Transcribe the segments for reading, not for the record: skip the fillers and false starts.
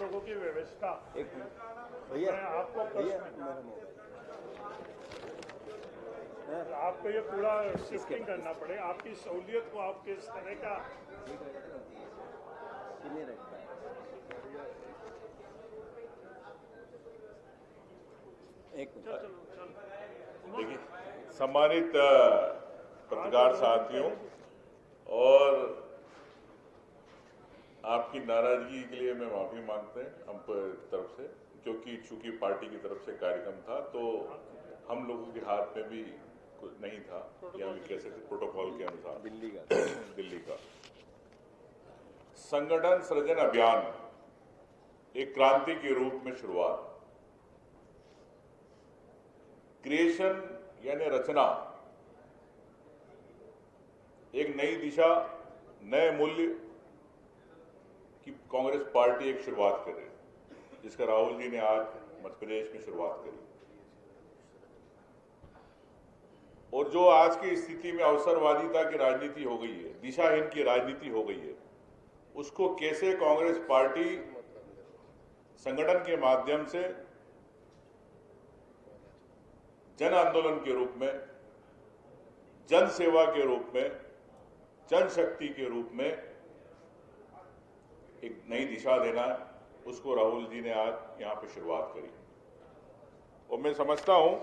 दर्शकों की व्यवस्था एक मिनट भैया, आपको भैया प्रश्न मेरा मोबाइल आपको ये पूरा शिफ्टिंग करना पड़े आपकी सहूलियत को आप किस तरह का किन्हीं रखता है। एक मिनट देखिए, सम्मानित पत्रकार साथियों और आपकी नाराजगी के लिए मैं माफी मांगते हैं हम तरफ से, क्योंकि चूंकि पार्टी की तरफ से कार्यक्रम था तो हम लोगों के हाथ में भी कुछ नहीं था, या भी कह सकते प्रोटोकॉल के अनुसार दिल्ली का संगठन सृजन अभियान एक क्रांति के रूप में शुरुआत, क्रिएशन यानी रचना, एक नई दिशा, नए मूल्य की कांग्रेस पार्टी एक शुरुआत करे, जिसका राहुल जी ने आज मध्य प्रदेश में शुरुआत करी। और जो आज की स्थिति में अवसरवादिता की राजनीति हो गई है, दिशाहीन की राजनीति हो गई है, उसको कैसे कांग्रेस पार्टी संगठन के माध्यम से जन आंदोलन के रूप में, जन सेवा के रूप में, जनशक्ति के रूप में एक नई दिशा देना है, उसको राहुल जी ने आज यहां पे शुरुआत करी। और मैं समझता हूं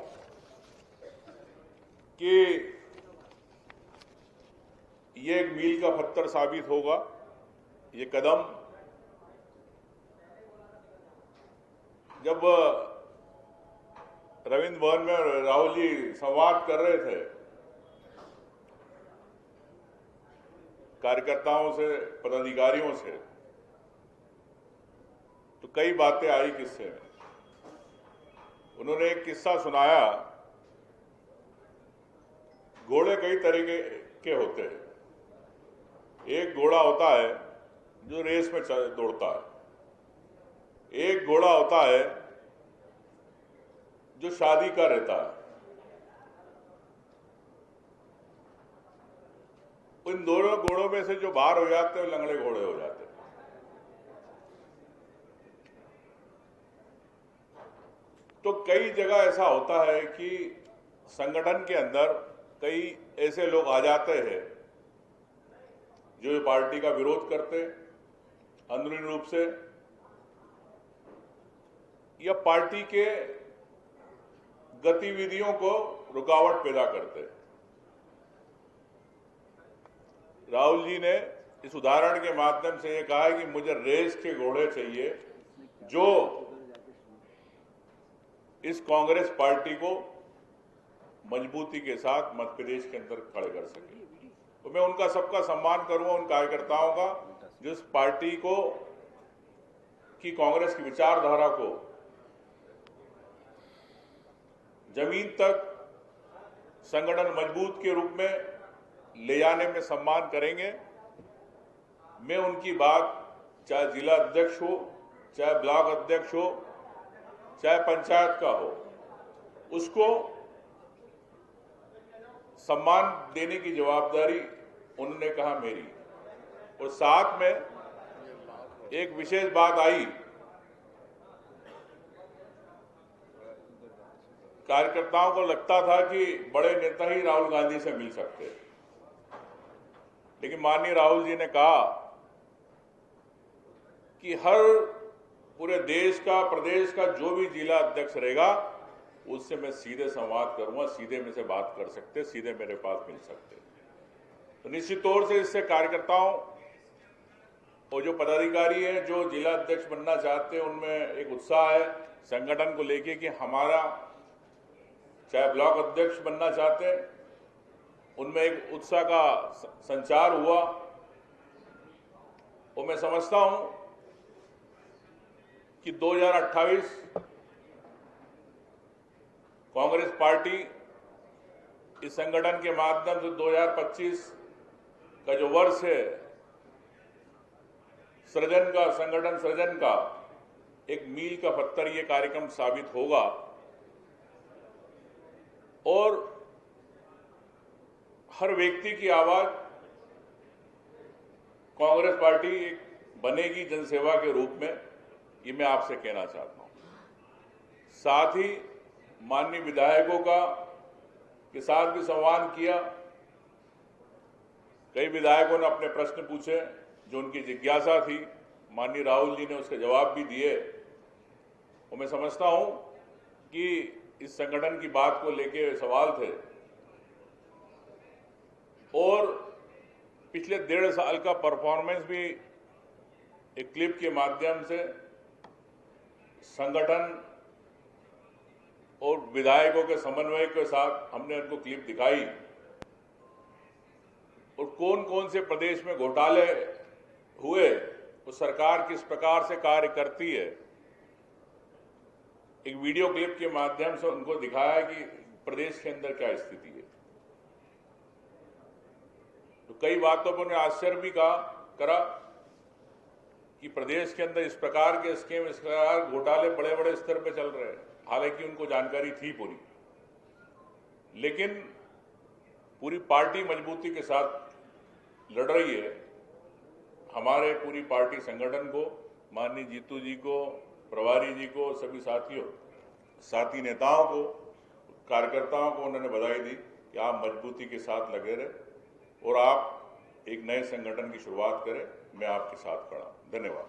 कि ये एक मील का पत्थर साबित होगा। ये कदम जब रविंद्र भवन में राहुल जी संवाद कर रहे थे कार्यकर्ताओं से, पदाधिकारियों से, तो कई बातें आई किस्से में। उन्होंने एक किस्सा सुनाया, घोड़े कई तरीके के होते हैं। एक घोड़ा होता है जो रेस में दौड़ता है, एक घोड़ा होता है जो शादी का रहता है। इन दोनों घोड़ों में से जो बाहर हो जाते हैं वो लंगड़े घोड़े हो जाते हैं। तो कई जगह ऐसा होता है कि संगठन के अंदर कई ऐसे लोग आ जाते हैं जो पार्टी का विरोध करते अंदरूनी रूप से, या पार्टी के गतिविधियों को रुकावट पैदा करते। राहुल जी ने इस उदाहरण के माध्यम से ये कहा है कि मुझे रेस के घोड़े चाहिए जो इस कांग्रेस पार्टी को मजबूती के साथ मध्य प्रदेश के अंदर खड़े कर सके। तो मैं उनका सबका सम्मान करूंगा, उन कार्यकर्ताओं का जो इस पार्टी को की कांग्रेस की विचारधारा को जमीन तक संगठन मजबूत के रूप में ले जाने में सम्मान करेंगे। मैं उनकी बात चाहे जिला अध्यक्ष हो, चाहे ब्लॉक अध्यक्ष हो, चाहे पंचायत का हो, उसको सम्मान देने की जवाबदारी उन्होंने कहा मेरी। और साथ में एक विशेष बात आई, कार्यकर्ताओं को लगता था कि बड़े नेता ही राहुल गांधी से मिल सकते हैं, लेकिन माननीय राहुल जी ने कहा कि हर पूरे देश का, प्रदेश का जो भी जिला अध्यक्ष रहेगा उससे मैं सीधे संवाद करूंगा, सीधे में से बात कर सकते, सीधे मेरे पास मिल सकते। तो निश्चित तौर से इससे कार्यकर्ताओं और जो पदाधिकारी हैं जो जिला अध्यक्ष बनना चाहते हैं उनमें एक उत्साह है संगठन को लेके कि हमारा, चाहे ब्लॉक अध्यक्ष बनना चाहते हैं उनमें एक उत्साह का संचार हुआ। और मैं समझता हूं कि 2028 कांग्रेस पार्टी इस संगठन के माध्यम से 2025 का जो वर्ष है सृजन का, संगठन सृजन का, एक मील का पत्थर ये कार्यक्रम साबित होगा। और हर व्यक्ति की आवाज कांग्रेस पार्टी एक बनेगी जनसेवा के रूप में, ये मैं आपसे कहना चाहता हूं। साथ ही माननीय विधायकों के साथ भी संवाद किया। कई विधायकों ने अपने प्रश्न पूछे जो उनकी जिज्ञासा थी, माननीय राहुल जी ने उसके जवाब भी दिए। और मैं समझता हूं कि इस संगठन की बात को लेके सवाल थे और पिछले 1.5 साल का परफॉर्मेंस भी एक क्लिप के माध्यम से संगठन और विधायकों के समन्वय के साथ हमने उनको क्लिप दिखाई और कौन कौन से प्रदेश में घोटाले हुए, वो सरकार किस प्रकार से कार्य करती है, एक वीडियो क्लिप के माध्यम से उनको दिखाया कि प्रदेश के अंदर क्या स्थिति है। तो कई बातों पर उन्हें आश्चर्य भी करा कि प्रदेश के अंदर इस प्रकार के स्कीम, इस प्रकार घोटाले बड़े बड़े स्तर पर चल रहे हैं। हालांकि उनको जानकारी थी पूरी, लेकिन पूरी पार्टी मजबूती के साथ लड़ रही है। हमारे पूरी पार्टी संगठन को, माननीय जीतू जी को, प्रभारी जी को, सभी साथी नेताओं को, कार्यकर्ताओं को उन्होंने बधाई दी कि आप मजबूती के साथ लगे रहे और आप एक नए संगठन की शुरुआत करें। मैं आपके साथ खड़ा हूं। धन्यवाद।